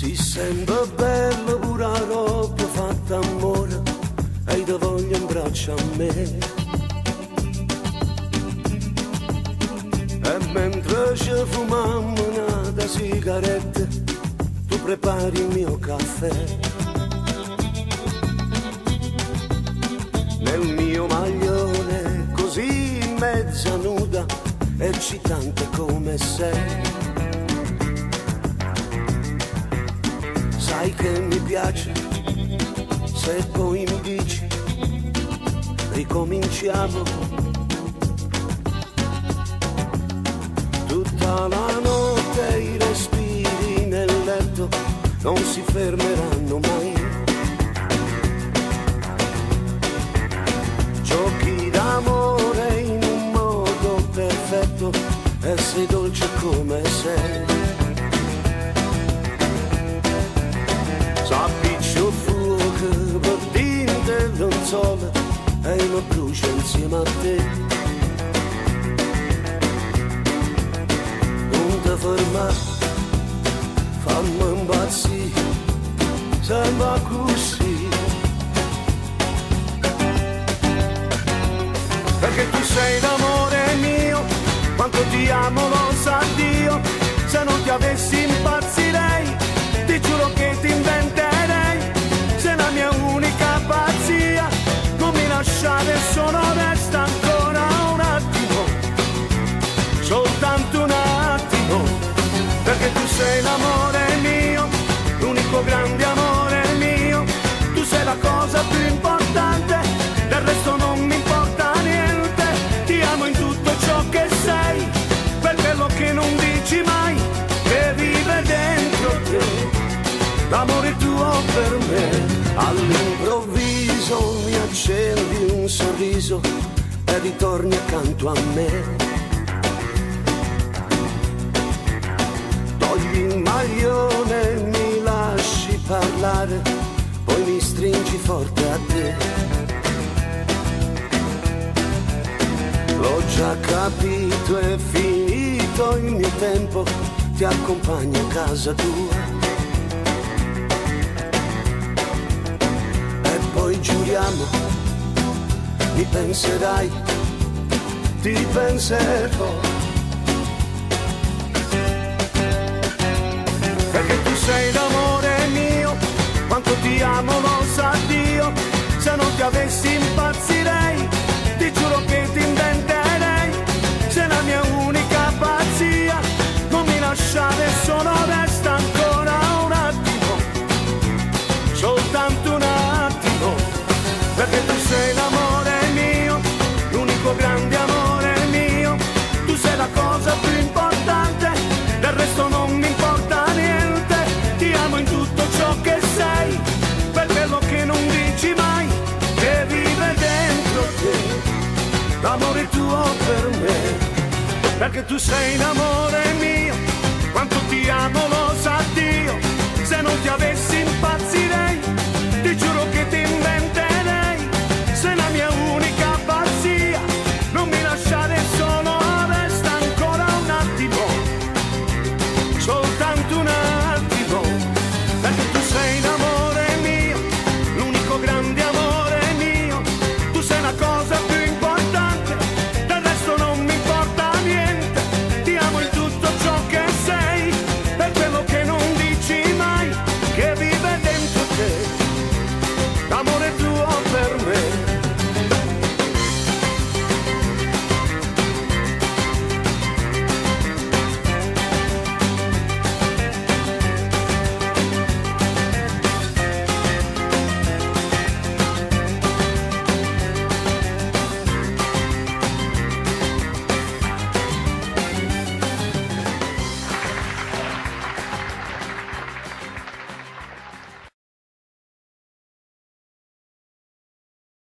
Si sembra bello pure la roba fatta amore e ti voglio in braccio a me. E mentre ci fumammo una sigaretta, tu prepari il mio caffè. Nel mio maglione così mezza nuda, eccitante come sei. Sai che mi piace, se poi mi dici ricominciamo. Tutta la notte i respiri nel letto non si fermeranno mai. Giochi d'amore in un modo perfetto e sei dolce come sei. S'appiccio fuoco per dinte del sole e mi brucio insieme a te. Non ti fermare, fammi impazzire, sembra così. Perché tu sei l'amore mio, quanto ti amo lo sa Dio. Se non ti avessi impazzirei, ti giuro che ti inventerei. Sei la mia unica pazzia, non mi lasciare solo, resta ancora un attimo, soltanto un attimo. Perché tu sei l'amore mio, l'unico grande amore mio. Tu sei la cosa più importante, del resto non mi importa niente. Ti amo in tutto ciò che sei, per quello che non dici mai, che vive dentro te. L'amore tuo per me. All'improvviso mi accendi un sorriso e ritorni accanto a me. Togli il maglione, mi lasci parlare, poi mi stringi forte a te. L'ho già capito, è finito il mio tempo, ti accompagno a casa tua. Poi giuriamo, mi penserai, ti penserò. Perché tu sei l'amore mio, quanto ti amo lo sa Dio. Se non ti avessi impazzirei, ti giuro che ti inventerei. Sei la mia unica pazzia, non mi lasciare solo, resta ancora un attimo, soltanto un attimo. Perché tu sei l'amore mio, l'unico grande amore mio. Tu sei la cosa più importante, del resto non mi importa niente. Ti amo in tutto ciò che sei, per quello che non dici mai, che vive dentro te. L'amore tuo per me. Perché tu sei l'amore mio, quanto ti amo lo sa Dio. Se non ti avessi